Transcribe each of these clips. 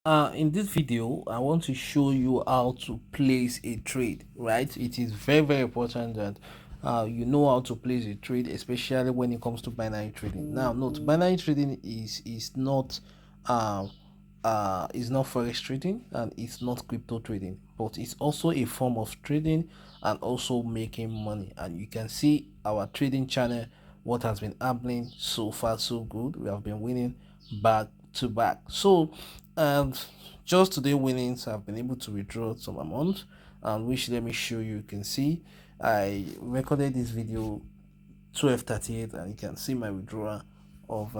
In this video, I want to show you how to place a trade, right? It is very, very important that you know how to place a trade, especially when it comes to binary trading. Now, note, binary trading uh, is not forex trading and it's not crypto trading, but it's also a form of trading and also making money. And you can see our trading channel, what has been happening so far, so good. We have been winning back to back. So, and just today winnings, I've been able to withdraw some amount, and which let me show you. You can see I recorded this video 12:38, and you can see my withdrawal of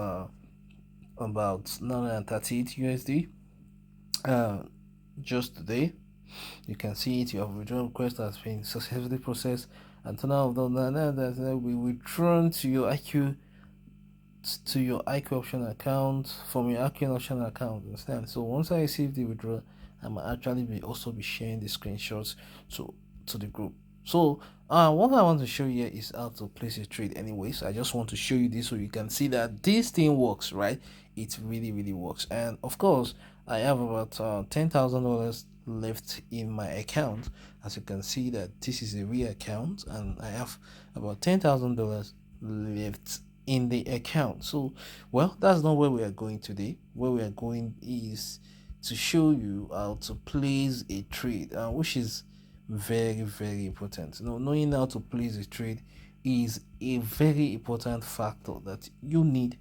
about 938 USD uh, just today. You can see it. Your withdrawal request has been successfully processed, and turn out of that will be withdrawn to your IQ option account from your IQ option account. Understand? So once I receive the withdrawal, I'm actually be also be sharing the screenshots to the group. So what I want to show you is how to place a trade. Anyways, I just want to show you this so you can see that this thing works, right? It really works. And of course, I have about $10,000 left in my account. As you can see that this is a real account, and I have about $10,000 left in the account. So, well, that's not where we are going today. Where we are going is to show you how to place a trade, which is very important. Knowing how to place a trade is a very important factor that you need,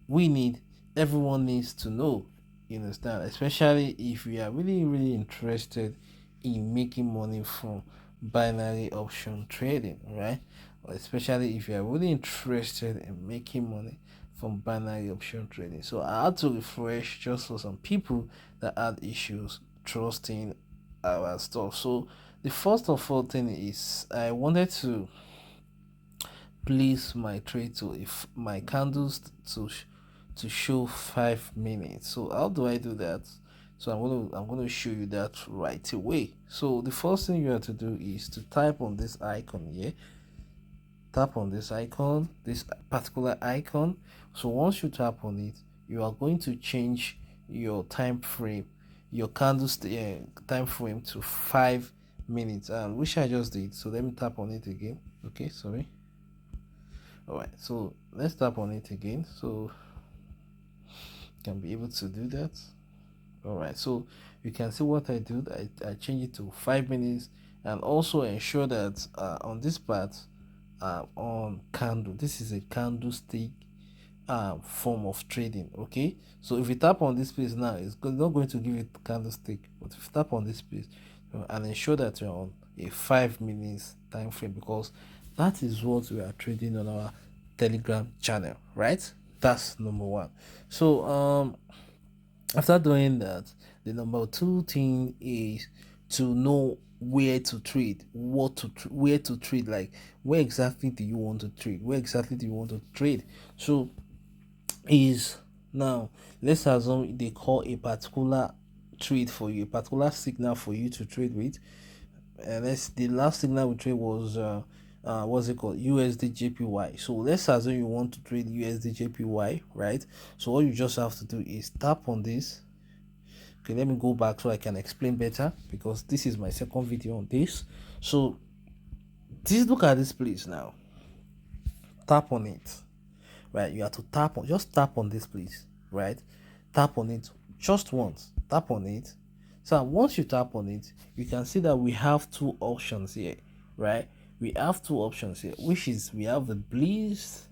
we need, everyone needs to know. You understand? Especially if we are really interested in making money from binary option trading, right? Especially if you are really interested in making money from binary option trading. So I had to refresh just for some people that had issues trusting our stuff. So the first of all thing is I wanted to place my trade to if my candles to show 5 minutes. So how do I do that? So I'm gonna show you that right away. So the first thing you have to do is to type on this icon here. Tap on this icon, this particular icon. So once you tap on it, you are going to change your time frame, your time frame to 5 minutes, which I just did. So let me tap on it again. Okay, sorry. All right, so let's tap on it again so you can be able to do that. All right, so you can see what I do. I change it to 5 minutes, and also ensure that on this part, on candle, this is a candlestick form of trading. Okay, so if you tap on this place now, it's not going to give it candlestick, but if you tap on this place and ensure that you're on a 5 minutes time frame, because that is what we are trading on our Telegram channel, right? That's number one. So after doing that, the number two thing is to know where to trade, where to trade, like where exactly do you want to trade, so is now, let's assume they call a particular trade for you, a particular signal for you to trade with. And the last signal we trade was what's it called, USD JPY. So let's assume you want to trade USD JPY, right? So all you just have to do is tap on this. Okay, let me go back so I can explain better, because this is my second video on this. So this, look at this place now. Tap on it, right? You have to just tap on this place, right? Tap on it just once. Tap on it. So once you tap on it, you can see that we have two options here, right? We have two options here, which is we have the bliss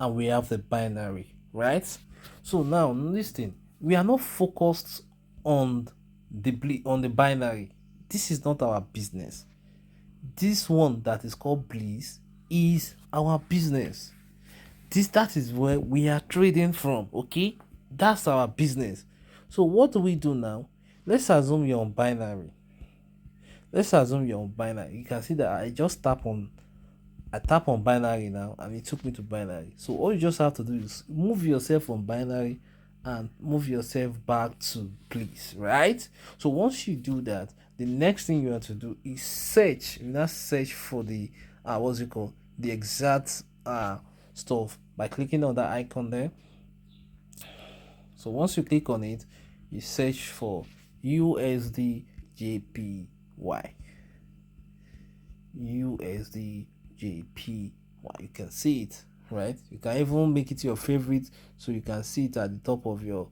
and we have the binary, right? So now listen, we are not focused on the binary. This is not our business. This one that is called bliss is our business. That is where we are trading from. Okay, that's our business. So what do we do now? Let's assume you're on binary. You can see that I tap on binary now, and it took me to binary. So all you just have to do is move yourself from binary and move yourself back to please, right? So once you do that, the next thing you have to do is search. You now search for the what's it called, the exact stuff by clicking on that icon there. So once you click on it, you search for USD JPY. USD JPY. You can see it, right? You can even make it your favorite so you can see it at the top of your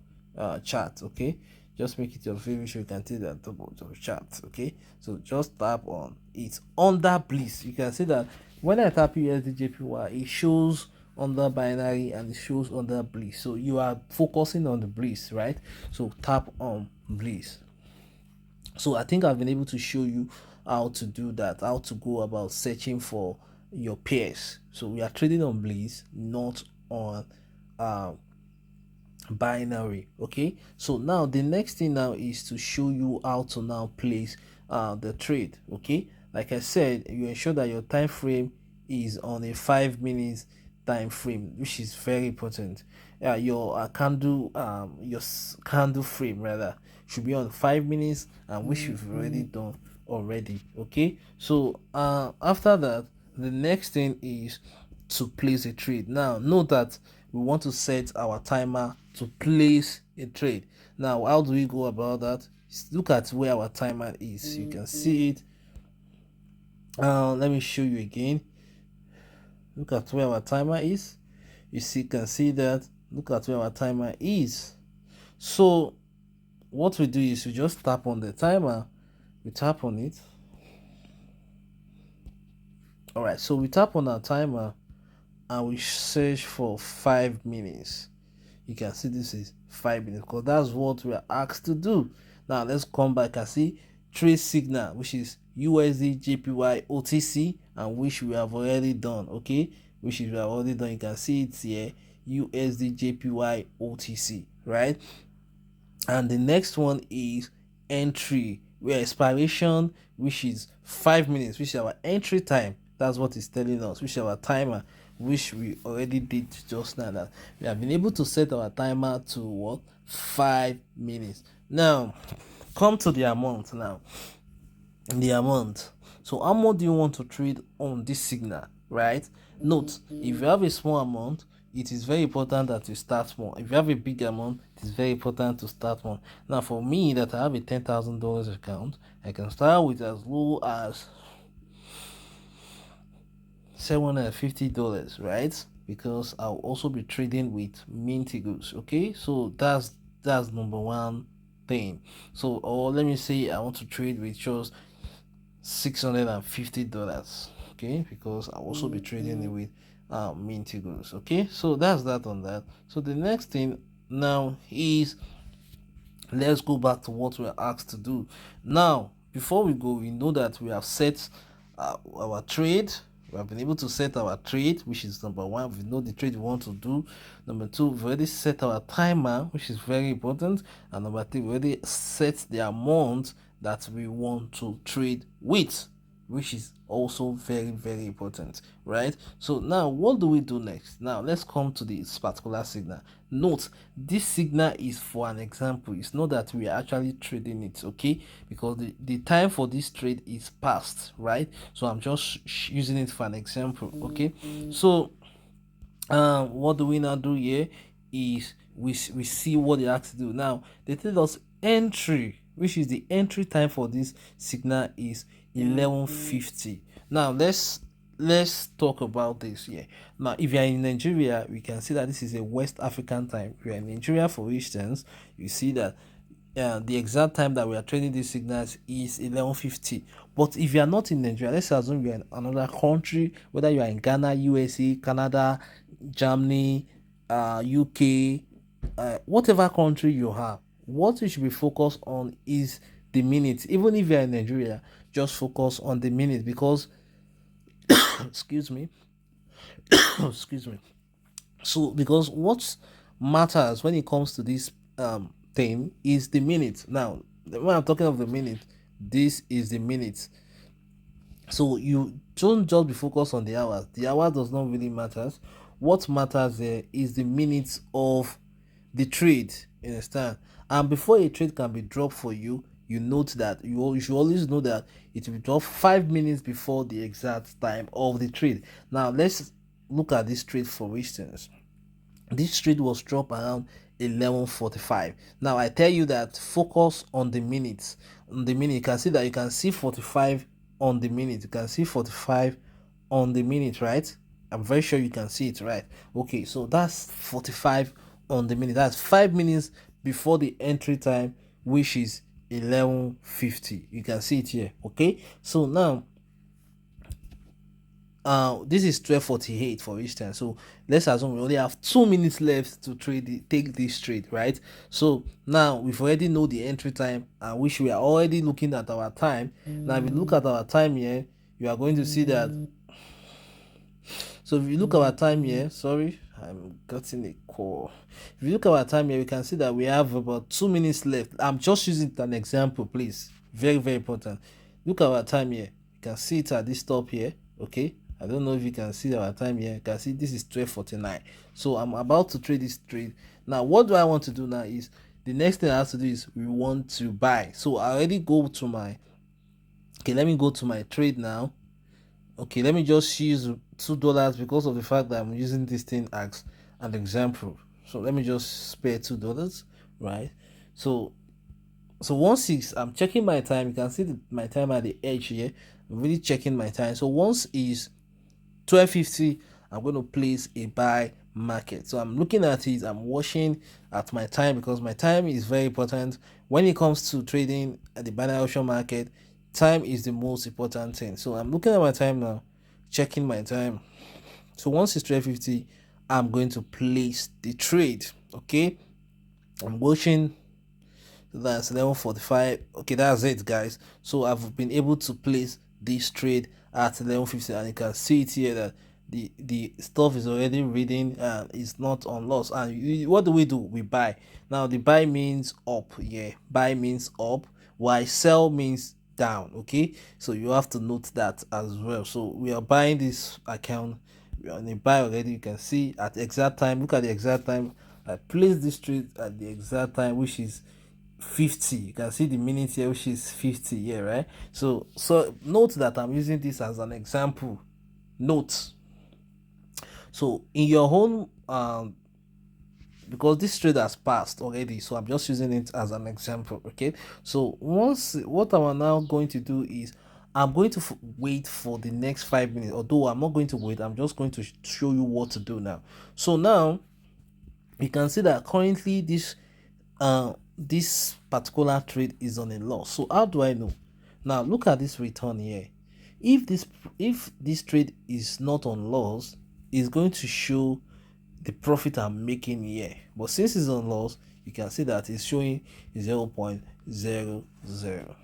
chart. Okay, just make it your favorite so you can see it at the top of your chart. Okay, so just tap on it under Bliss. You can see that when I tap USD JPY, it shows under binary and it shows under Bliss. So you are focusing on the Bliss, right? So tap on Bliss. So I think I've been able to show you how to do that, how to go about searching for your pairs. So we are trading on Bliss, not on binary. Okay, so now the next thing now is to show you how to now place the trade. Okay, like I said, you ensure that your time frame is on a 5 minutes time frame, which is very important. Your candle candle frame rather should be on 5 minutes, and which you've already done already. Okay, so after that, the next thing is to place a trade. Now note that we want to set our timer to place a trade. Now how do we go about that? Look at where our timer is. You can see it. Let me show you again. Look at where our timer is. You can see that. Look at where our timer is. So what we do is we just tap on the timer. We tap on it. All right, so we tap on our timer and we search for 5 minutes. You can see this is 5 minutes because that's what we are asked to do. Now let's come back and see trade signal, which is USD JPY OTC, and which we have already done. Okay, which is we have already done. You can see it here, USD JPY OTC, right? And the next one is entry, where expiration, which is 5 minutes, which is our entry time. That's what it's telling us, which is our timer, which we already did just now. That we have been able to set our timer to what? 5 minutes. Now come to the amount. Now the amount, so how much do you want to trade on this signal, right? Note, if you have a small amount, it is very important that you start small. If you have a big amount, it is very important to start small. Now for me, that I have a $10,000 account, I can start with as low as $750, right? Because I'll also be trading with Mint Eagles. Okay, so that's number one thing. So, or let me say I want to trade with just $650. Okay, because I'll also be trading it with Mint Eagles. Okay, so that's that on that. So the next thing now is, let's go back to what we're asked to do. Now before we go, we know that we have set our trade. We have been able to set our trade, which is number one. We know the trade we want to do. Number two, we've already set our timer, which is very important. And number three, we already set the amount that we want to trade with, which is also very, very important, right? So now what do we do next? Now let's come to this particular signal. Note, this signal is for an example. It's not that we are actually trading it, okay? Because the time for this trade is past, right? So I'm just using it for an example, okay? So what do we now do here is we see what they have to do. Now they tell us entry, which is the entry time for this signal is 11:50. Now let's talk about this here. Now if you are in Nigeria, we can see that this is a West African time. If you are in Nigeria, for instance, you see that the exact time that we are trading these signals is 11:50. But if you are not in Nigeria, let's assume you are in another country, whether you are in Ghana, USA, Canada, Germany, UK, whatever country you have, what you should be focused on is the minutes. Even if you are in Nigeria, just focus on the minute, because excuse me excuse me. So because what matters when it comes to this thing is the minute. Now when I'm talking of the minute, this is the minute. So you don't just be focused on the hours. The hour does not really matter. What matters there is the minutes of the trade. You understand? And before a trade can be dropped for you, you note that you should always know that it will be dropped 5 minutes before the exact time of the trade. Now let's look at this trade for instance. This trade was dropped around 11:45. Now I tell you that focus on the minutes. On the minute, you can see that you can see 45 on the minute. You can see 45 on the minute, right? I'm very sure you can see it, right? Okay, so that's 45 on the minute. That's 5 minutes before the entry time, which is 11:50. You can see it here. Okay, so now this is 12:48 for instance. So let's assume we only have 2 minutes left to take this trade, right? So now we've already know the entry time, and which we are already looking at our time. Now if you look at our time here, you are going to see that. So if you look at our time here, sorry, I'm getting a call. If you look at our time here, we can see that we have about 2 minutes left. I'm just using an example, please. Very, very important. Look at our time here. You can see it at this top here. Okay. I don't know if you can see our time here. You can see this is 12:49. So I'm about to trade this trade. Now, what do I want to do now is the next thing I have to do is we want to buy. So I already go to my, okay, let me go to my trade now. Okay, let me just use $2 because of the fact that I'm using this thing as an example. So let me just spare $2, right? So once I'm checking my time, you can see my time at the edge here. I'm really checking my time. So once is 12:50, I'm going to place a buy market. So I'm looking at it, I'm watching at my time because my time is very important when it comes to trading at the binary option market. Time is the most important thing. So I'm looking at my time now, checking my time. So once it's 12:50, I'm going to place the trade. Okay, I'm watching. That's 11:45. Okay, that's it, guys. So I've been able to place this trade at 11:50, and you can see it here that the stuff is already reading and it's not on loss. And what do? We buy. Now the buy means up. Yeah, buy means up, while sell means down. Okay, so you have to note that as well. So we are buying this account. We are on a buy already. You can see at the exact time. Look at the exact time. I placed this trade at the exact time, which is 50. You can see the minute here, which is 50 here, right? So note that I'm using this as an example. Note. So in your own because this trade has passed already, so I'm just using it as an example. Okay, so once what I'm now going to do is I'm going to wait for the next 5 minutes. Although I'm not going to wait, I'm just going to show you what to do now. So now you can see that currently this particular trade is on a loss. So how do I know? Now look at this return here. If this trade is not on loss, it's going to show the profit I'm making here. But since it's on loss, you can see that it's showing 0.00.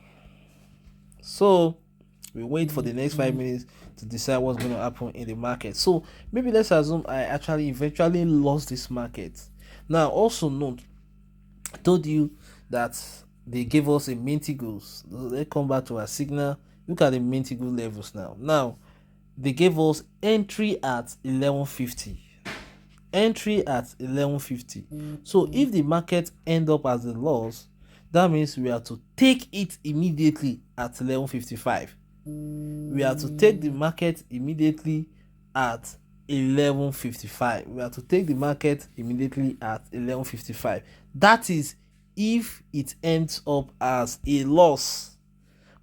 So we wait for the next 5 minutes to decide what's going to happen in the market. So maybe let's assume I actually eventually lost this market. Now also note, I told you that they gave us a minty goals. Let's come back to our signal. Look at the minty goal levels now. Now they gave us entry at 11:50. Entry at 11:50. So if the market end up as a loss, that means we have to take it immediately at 11:55. We have to take the market immediately at 11:55. We have to take the market immediately at 11:55. That is if it ends up as a loss.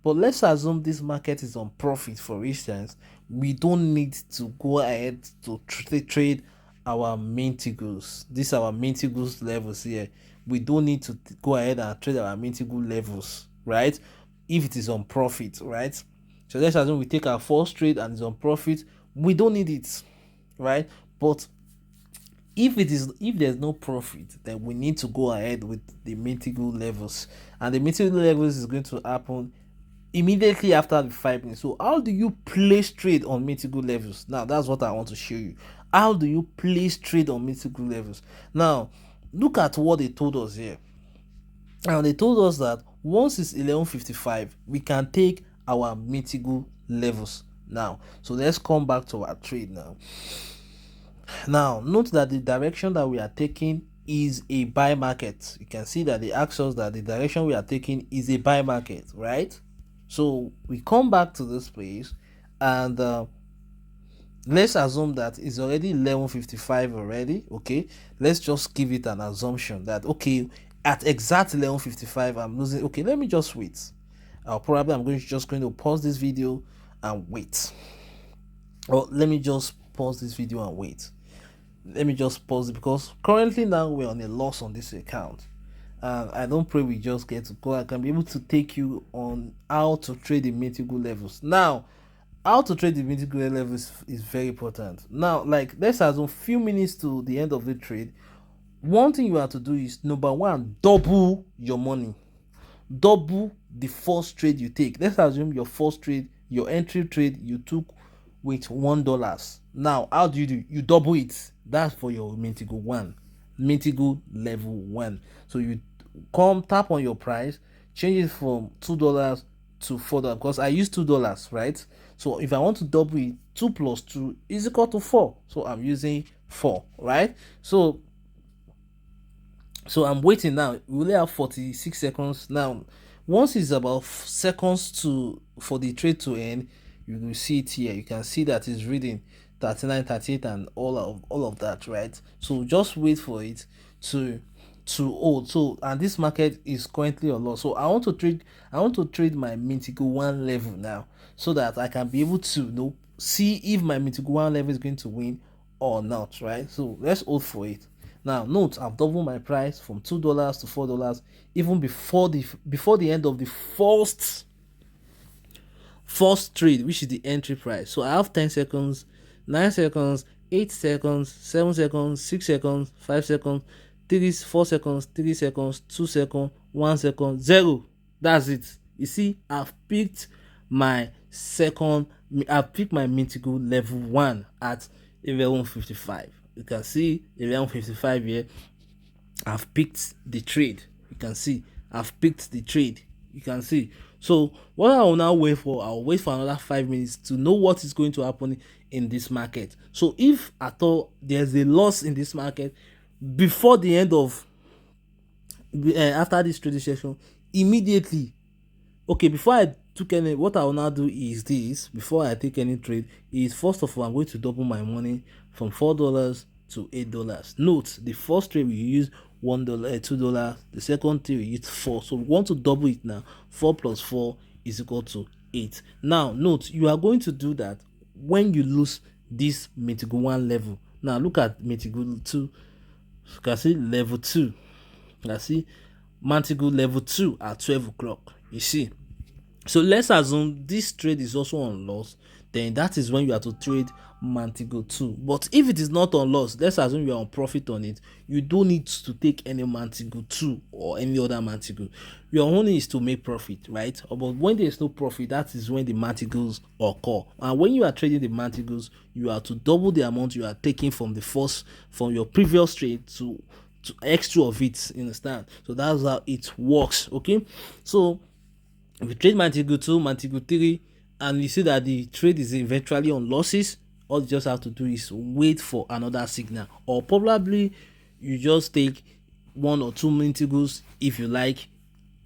But let's assume this market is on profit, for instance. We don't need to go ahead to trade our minty goals. These are our minty goals levels here. We don't need to go ahead and trade our minty goal levels, right? If it is on profit, right? So let's assume we take our first trade and it's on profit. We don't need it, right? But if there's no profit, then we need to go ahead with the minty goal levels, and the minty goal levels is going to happen immediately after the 5 minutes. So how do you place trade on minty goal levels? Now that's what I want to show you. How do you place trade on minty goal levels? Now look at what they told us here. Now they told us that once it's 11:55, we can take our minty goal levels now. So let's come back to our trade now. Now note that the direction that we are taking is a buy market. You can see that they asked us that the direction we are taking is a buy market, right? So we come back to this place, and let's assume that it's already 11:55 already. Okay, let's just give it an assumption that, okay, at exact 11:55 I'm losing. Okay, let me just wait. I'm just going to pause this video and wait. Or let me just pause this video and wait. Let me just pause it, because currently now we're on a loss on this account, and I don't pray we just get to go. I can be able to take you on how to trade the mythical levels. Now, how to trade the mythical levels is very important. Now, like, let's assume few minutes to the end of the trade. One thing you have to do is, number one, double your money. Double the first trade you take. Let's assume your first trade, your entry trade, you took with $1. Now, how do? You double it. That's for your mythical one, mythical level one. So you come tap on your price, change it from $2 to $4, because I use $2, right? So if I want to double it, 2 plus 2 is equal to 4. So I'm using 4, right? So I'm waiting now. We only have 46 seconds now. Once it's about seconds for the trade to end, you will see it here. You can see that it's reading 39, 38, and all of that, right? So just wait for it to hold. So, and this market is currently on loss. So I want to trade my mythical one level now, so that I can be able to see if my mythical one level is going to win or not, right? So let's hold for it. Now note, I've doubled my price from $2 to $4 even before the end of the first trade, which is the entry price. So I have 10 seconds, 9 seconds, 8 seconds, 7 seconds, 6 seconds, 5 seconds, 4 seconds, 3 seconds, 2 seconds, 1 second, 0. That's it. You see, I've picked my mythical level 1 at 11:55. You can see 11:55 here. I've picked the trade. You can see I've picked the trade. You can see. So what I will now wait for, I'll wait for another 5 minutes to know what is going to happen in this market. So if at all there's a loss in this market before the end of after this trading session, immediately, okay, before I took any, what I will now do is this. Before I take any trade, is first of all I'm going to double my money from $4 to $8. Note, the first trade we use $1, $2. The second trade we use 4. So we want to double it now. 4 plus 4 is equal to 8. Now note, you are going to do that when you lose this mythical 1 level. Now look at mythical 2. You can see level 2. You can see mythical level 2 at 12 o'clock. You see. So let's assume this trade is also on loss, then that is when you have to trade Mantigo 2. But if it is not on loss, let's assume you are on profit on it, you don't need to take any Mantigo 2 or any other Mantigo. Your only is to make profit, right? But when there is no profit, that is when the Mantigos occur. And when you are trading the Mantigos, you have to double the amount you are taking from your previous trade to extra of it, you understand? So that's how it works. Okay, so if you trade Mantigo 2, Mantigo 3, and you see that the trade is eventually on losses, all you just have to do is wait for another signal, or probably you just take 1 or 2 Mantigos if you like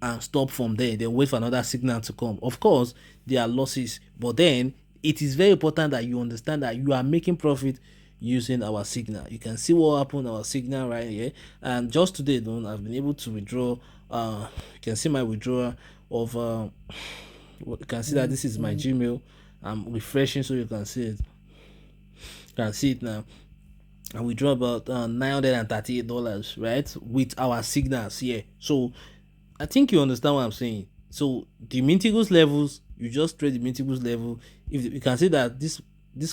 and stop from there, then wait for another signal to come. Of course, there are losses, but then it is very important that you understand that you are making profit using our signal. You can see what happened on our signal right here, and just today I've been able to withdraw. You can see my withdrawal of you can see that this is my Gmail. I'm refreshing so you can see it. You can see it now. And we draw about $938, right, with our signals here. So I think you understand what I'm saying. So the Mintigos levels, you just trade the Mintigos level. If you can see that this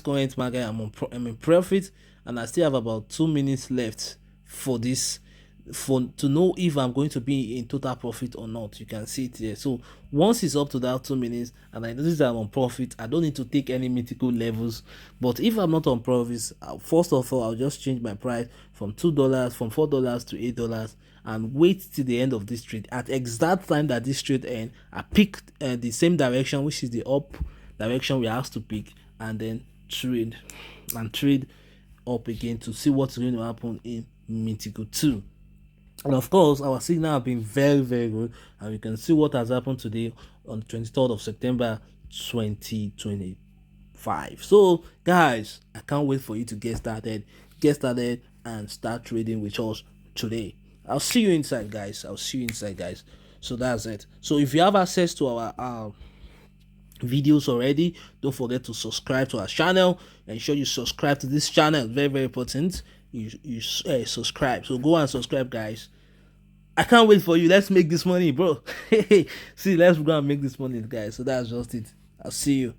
current market, I'm in profit, and I still have about 2 minutes left for this, to know if I'm going to be in total profit or not. You can see it here. So once it's up to that 2 minutes and I notice that I'm on profit, I don't need to take any mythical levels. But if I'm not on profits, first of all, I'll just change my price from $4 to $8, and wait till the end of this trade. At exact time that this trade ends, I pick the same direction, which is the up direction we have to pick, and then trade up again to see what's going to happen in Mythical 2. And of course, our signal have been very, very good, and we can see what has happened today on the 23rd of September 2020. 5. So guys, I can't wait for you to get started and start trading with us today. I'll see you inside, guys. So that's it. So if you have access to our videos already, don't forget to subscribe to our channel. Ensure you subscribe to this channel, very very important. You subscribe, so go and subscribe, guys. I can't wait for you. Let's make this money, bro. See, let's go and make this money, guys. So that's just it. I'll see you.